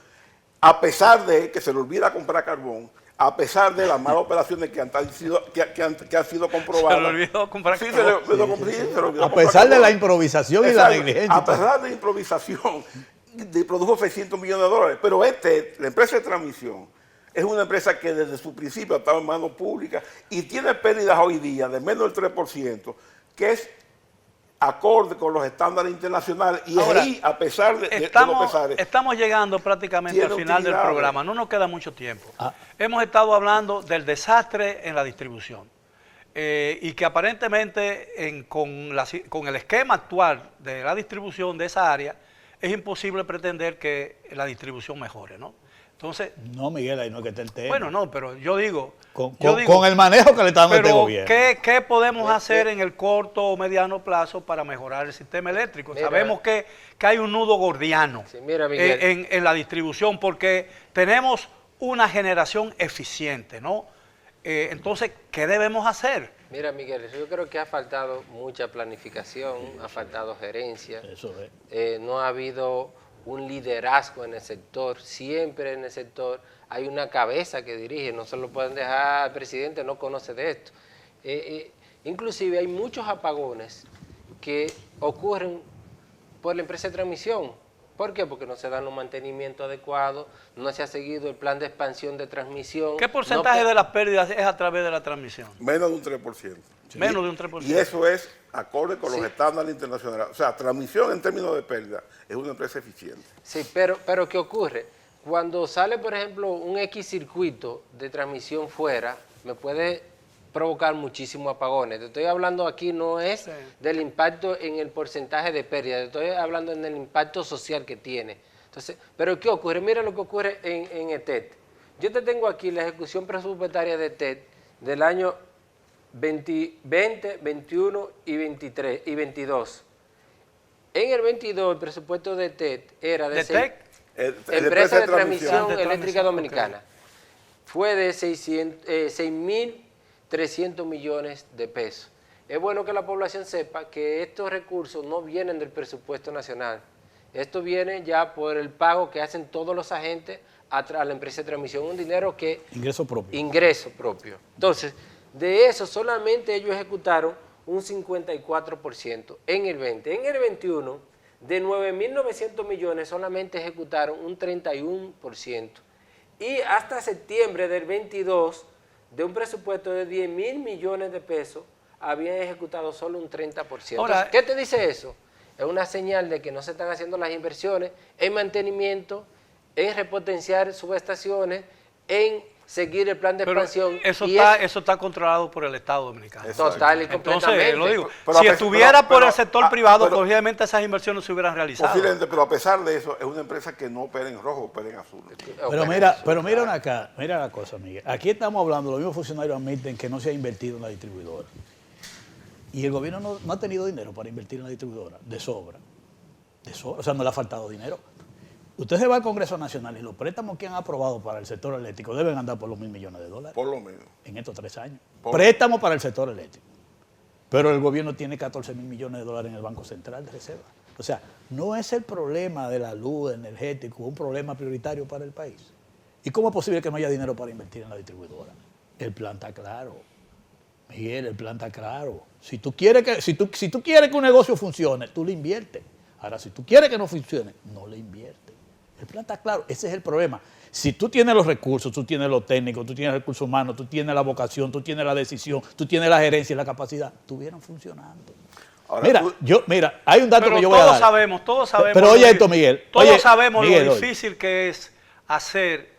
Speaker 3: a pesar de que se le olvida comprar carbón, a pesar de las malas operaciones que han sido comprobadas.
Speaker 1: Se le olvidó comprar
Speaker 3: carbón.
Speaker 4: A pesar de la improvisación y la negligencia.
Speaker 3: A pesar de la improvisación, produjo 600 millones de dólares. Pero la empresa de transmisión, es una empresa que desde su principio estaba en manos públicas y tiene pérdidas hoy día de menos del 3%, que es acorde con los estándares internacionales. Y ahora, ahí, a pesar de los pesares,
Speaker 1: estamos llegando prácticamente al final del programa, no nos queda mucho tiempo. Hemos estado hablando del desastre en la distribución y que aparentemente con el esquema actual de la distribución de esa área es imposible pretender que la distribución mejore, ¿no? Entonces,
Speaker 4: no, Miguel, ahí no es que esté el tema.
Speaker 1: Bueno, no, pero yo digo...
Speaker 4: Con el manejo que le está dando este gobierno.
Speaker 1: ¿Qué podemos hacer en el corto o mediano plazo para mejorar el sistema eléctrico? Mira, sabemos que hay un nudo gordiano, sí, mira, en la distribución porque tenemos una generación eficiente, ¿no? Entonces, ¿qué debemos hacer?
Speaker 2: Mira, Miguel, yo creo que ha faltado mucha planificación, ha faltado gerencia.
Speaker 4: Eso es.
Speaker 2: No ha habido un liderazgo en el sector, siempre en el sector hay una cabeza que dirige, no se lo pueden dejar al presidente, no conoce de esto. Inclusive hay muchos apagones que ocurren por la empresa de transmisión, ¿Por qué? Porque no se dan los mantenimientos adecuados, no se ha seguido el plan de expansión de transmisión.
Speaker 1: ¿Qué porcentaje de las pérdidas es a través de la transmisión?
Speaker 3: Menos de un 3%.
Speaker 1: Menos de un 3%.
Speaker 3: Y eso es acorde con los estándares internacionales. O sea, transmisión en términos de pérdida es una empresa eficiente.
Speaker 2: Sí, pero ¿qué ocurre? Cuando sale, por ejemplo, un X circuito de transmisión fuera, me puede provocar muchísimos apagones. Te estoy hablando aquí no es del impacto en el porcentaje de pérdida, te estoy hablando en el impacto social que tiene. Entonces, pero ¿qué ocurre? Mira lo que ocurre en ETED. Yo te tengo aquí la ejecución presupuestaria de ETED del año 20, 21 y 23 y 22. En el 22 el presupuesto de ETED era de Empresa de Transmisión Eléctrica Dominicana. Okay. Fue de 6.300 millones de pesos. Es bueno que la población sepa que estos recursos no vienen del presupuesto nacional. Esto viene ya por el pago que hacen todos los agentes a la empresa de transmisión, un dinero que...
Speaker 4: Ingreso propio.
Speaker 2: Ingreso propio. Entonces, de eso solamente ellos ejecutaron un 54% en el 20. En el 21, de 9.900 millones solamente ejecutaron un 31%. Y hasta septiembre del 22, de un presupuesto de 10.000 millones de pesos, habían ejecutado solo un 30%. Ahora, ¿qué te dice eso? Es una señal de que no se están haciendo las inversiones en mantenimiento, en repotenciar subestaciones, en seguir el plan de expansión.
Speaker 1: Eso está controlado por el Estado Dominicano.
Speaker 2: Total y completamente.
Speaker 1: Entonces, lo digo, si estuviera por el sector privado, obviamente esas inversiones se hubieran realizado.
Speaker 3: Posiblemente, pero a pesar de eso, es una empresa que no opera en rojo, opera en azul.
Speaker 4: Pero mira acá, mira la cosa, Miguel. Aquí estamos hablando, los mismos funcionarios admiten que no se ha invertido en la distribuidora. Y el gobierno no ha tenido dinero para invertir en la distribuidora, de sobra. O sea, no le ha faltado dinero. Usted se va al Congreso Nacional y los préstamos que han aprobado para el sector eléctrico deben andar por los $1.000 millones.
Speaker 3: Por lo menos.
Speaker 4: En estos 3 años. Préstamos para el sector eléctrico. Pero el gobierno tiene $14.000 millones en el Banco Central de Reserva. O sea, no es el problema de la luz energética un problema prioritario para el país. ¿Y cómo es posible que no haya dinero para invertir en la distribuidora? El plan está claro. Miguel, el plan está claro. Si tú quieres que un negocio funcione, tú le inviertes. Ahora, si tú quieres que no funcione, no le inviertes. El plan está claro, ese es el problema. Si tú tienes los recursos, tú tienes los técnicos, tú tienes recursos humanos, tú tienes la vocación, tú tienes la decisión, tú tienes la gerencia y la capacidad, estuvieran funcionando. Ahora, mira, hay un dato que yo voy a dar.
Speaker 1: Todos sabemos.
Speaker 4: Pero oye esto, Miguel.
Speaker 1: Todos sabemos lo difícil que es hacer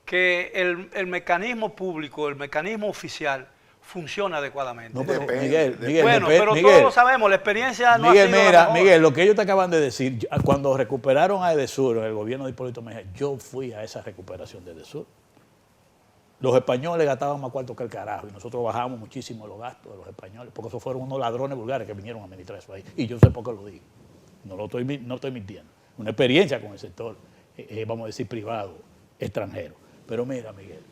Speaker 1: que el mecanismo público, el mecanismo oficial, funciona adecuadamente.
Speaker 4: No, pero
Speaker 3: Miguel,
Speaker 1: pero todos lo sabemos, la experiencia no ha sido la mejor.
Speaker 4: Miguel, lo que ellos te acaban de decir, cuando recuperaron a Edesur, en el gobierno de Hipólito Mejía, yo fui a esa recuperación de Edesur. Los españoles gastaban más cuarto que el carajo y nosotros bajamos muchísimo los gastos de los españoles, porque esos fueron unos ladrones vulgares que vinieron a administrar eso ahí. Y yo sé por qué lo digo. No estoy mintiendo. Una experiencia con el sector, vamos a decir, privado, extranjero. Pero mira, Miguel,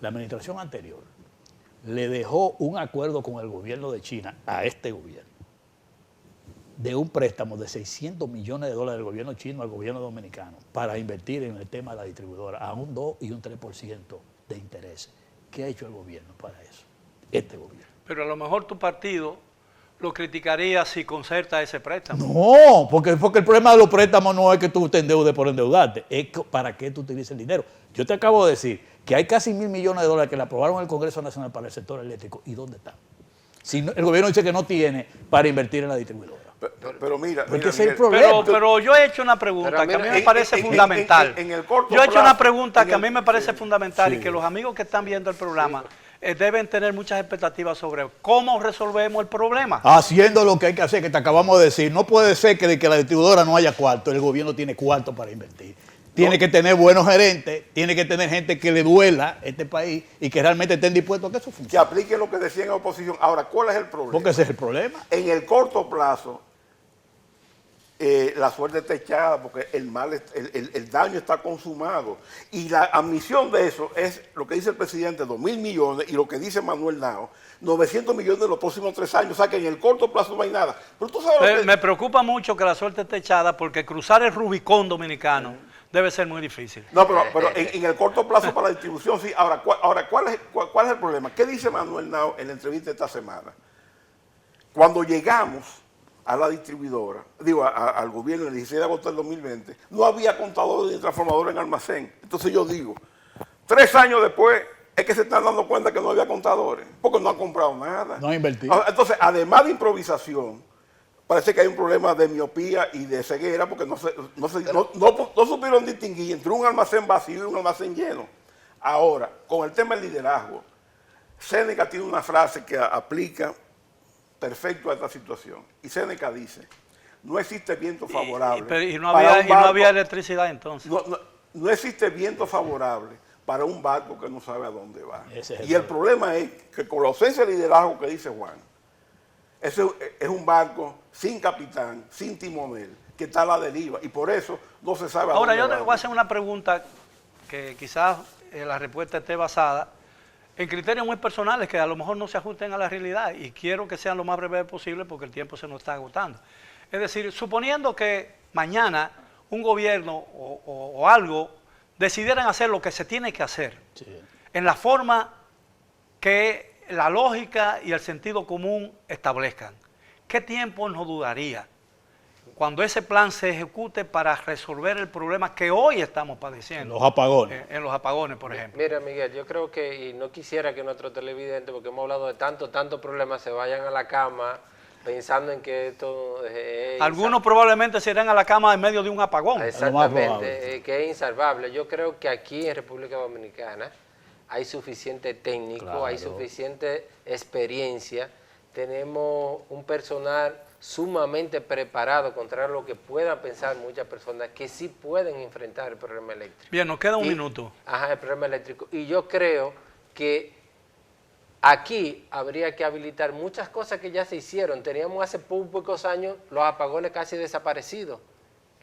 Speaker 4: la administración anterior le dejó un acuerdo con el gobierno de China a este gobierno de un préstamo de $600 millones del gobierno chino al gobierno dominicano para invertir en el tema de la distribuidora a un 2 y un 3% de interés. ¿Qué ha hecho el gobierno para eso? Este gobierno.
Speaker 1: Pero a lo mejor tu partido lo criticaría si concerta ese préstamo.
Speaker 4: No, porque el problema de los préstamos no es que tú te endeudes por endeudarte, es para qué tú utilices el dinero. Yo te acabo de decir que hay casi $1.000 millones que le aprobaron en el Congreso Nacional para el sector eléctrico. ¿Y dónde están? Si no, el gobierno dice que no tiene para invertir en la distribuidora.
Speaker 3: Pero mira,
Speaker 4: porque ese es el problema.
Speaker 1: Pero yo he hecho una pregunta que a mí me parece fundamental. Yo he hecho una pregunta que a mí me parece fundamental y que los amigos que están viendo el programa deben tener muchas expectativas sobre cómo resolvemos el problema.
Speaker 4: Haciendo lo que hay que hacer, que te acabamos de decir. No puede ser que de que la distribuidora no haya cuarto, el gobierno tiene cuarto para invertir. Tiene que tener buenos gerentes, tiene que tener gente que le duela este país y que realmente estén dispuestos a que eso funcione.
Speaker 3: Que aplique lo que decía en la oposición. Ahora, ¿cuál es el problema?
Speaker 4: Porque ese es el problema.
Speaker 3: En el corto plazo, la suerte está echada porque el daño está consumado. Y la admisión de eso es lo que dice el presidente, 2.000 millones, y lo que dice Manuel Nao, 900 millones en los próximos 3 años. O sea que en el corto plazo no hay nada. Pero tú sabes
Speaker 1: me preocupa mucho que la suerte esté echada porque cruzar el Rubicón dominicano debe ser muy difícil.
Speaker 3: No, pero en el corto plazo para la distribución sí. Ahora, ¿cuál es el problema? ¿Qué dice Manuel Nao en la entrevista esta semana? Cuando llegamos a la distribuidora, al gobierno el 16 de agosto del 2020, no había contadores ni transformadores en almacén. Entonces yo digo, 3 años después es que se están dando cuenta que no había contadores, porque no han comprado nada.
Speaker 4: No han invertido.
Speaker 3: Entonces, además de improvisación, parece que hay un problema de miopía y de ceguera, porque no supieron distinguir entre un almacén vacío y un almacén lleno. Ahora, con el tema del liderazgo, Séneca tiene una frase que aplica perfecto a esta situación. Y Séneca dice, no existe viento favorable.
Speaker 1: Y no había electricidad entonces.
Speaker 3: No existe viento favorable para un barco que no sabe a dónde va.
Speaker 4: Y
Speaker 3: el problema es que con la ausencia de liderazgo que dice Juan, ese es un barco sin capitán, sin timonel, que está a la deriva. Y por eso no se sabe a dónde va.
Speaker 1: Ahora yo te voy a hacer una pregunta que quizás la respuesta esté basada en criterios muy personales que a lo mejor no se ajusten a la realidad, y quiero que sean lo más breve posible porque el tiempo se nos está agotando. Es decir, suponiendo que mañana un gobierno o algo decidieran hacer lo que se tiene que hacer, sí, en la forma que la lógica y el sentido común establezcan, ¿qué tiempo nos duraría cuando ese plan se ejecute para resolver el problema que hoy estamos padeciendo?
Speaker 4: Los apagones.
Speaker 1: En los apagones, por ejemplo.
Speaker 2: Mira, Miguel, yo creo que, y no quisiera que nuestros televidentes, porque hemos hablado de tantos problemas, se vayan a la cama pensando en que esto es...
Speaker 1: Algunos probablemente se irán a la cama en medio de un apagón.
Speaker 2: Exactamente, que es insalvable. Yo creo que aquí en República Dominicana hay suficiente técnico, claro, hay suficiente experiencia, tenemos un personal sumamente preparado, contrario a lo que puedan pensar muchas personas, que sí pueden enfrentar el problema eléctrico.
Speaker 1: Bien, nos queda un minuto.
Speaker 2: Ajá, el problema eléctrico. Y yo creo que aquí habría que habilitar muchas cosas que ya se hicieron. Teníamos hace pocos años los apagones casi desaparecidos.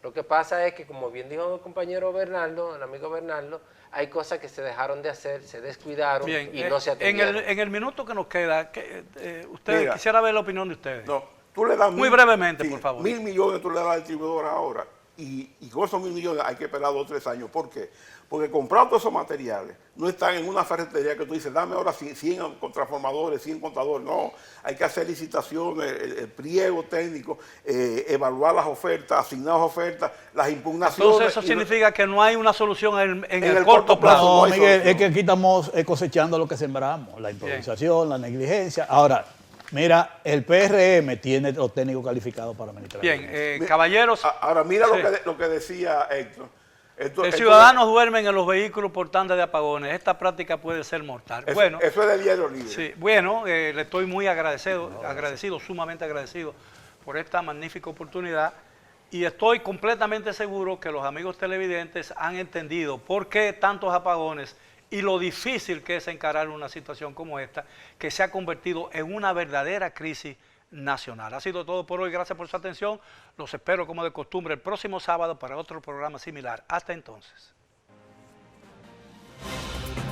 Speaker 2: Lo que pasa es que, como bien dijo el compañero Bernardo, el amigo Bernardo, hay cosas que se dejaron de hacer, se descuidaron. Bien, y no se atendieron.
Speaker 1: En el minuto que nos queda, quisiera ver la opinión de ustedes.
Speaker 3: No, tú le das
Speaker 1: muy brevemente, por favor.
Speaker 3: 1.000 millones tú le das al distribuidor ahora, y con esos 1.000 millones hay que esperar 2 o 3 años. ¿Por qué? Porque comprar todos esos materiales no están en una ferretería que tú dices, dame ahora 100 transformadores, 100 contadores. No, hay que hacer licitaciones, el pliego técnico, evaluar las ofertas, asignar las ofertas, las impugnaciones.
Speaker 1: Entonces eso significa que no hay una solución en el corto plazo.
Speaker 4: No, Miguel, es que aquí estamos cosechando lo que sembramos, la improvisación, la negligencia. Ahora, mira, el PRM tiene los técnicos calificados para administrar.
Speaker 1: Bien, caballeros.
Speaker 3: Ahora mira lo que decía Héctor.
Speaker 1: Los ciudadanos duermen en los vehículos por tanda de apagones. Esta práctica puede ser mortal.
Speaker 3: Eso es de diario libre.
Speaker 1: Sí, bueno, le estoy muy agradecido, sumamente agradecido por esta magnífica oportunidad, y estoy completamente seguro que los amigos televidentes han entendido por qué tantos apagones y lo difícil que es encarar una situación como esta, que se ha convertido en una verdadera crisis nacional. Ha sido todo por hoy. Gracias por su atención. Los espero, como de costumbre, el próximo sábado para otro programa similar. Hasta entonces.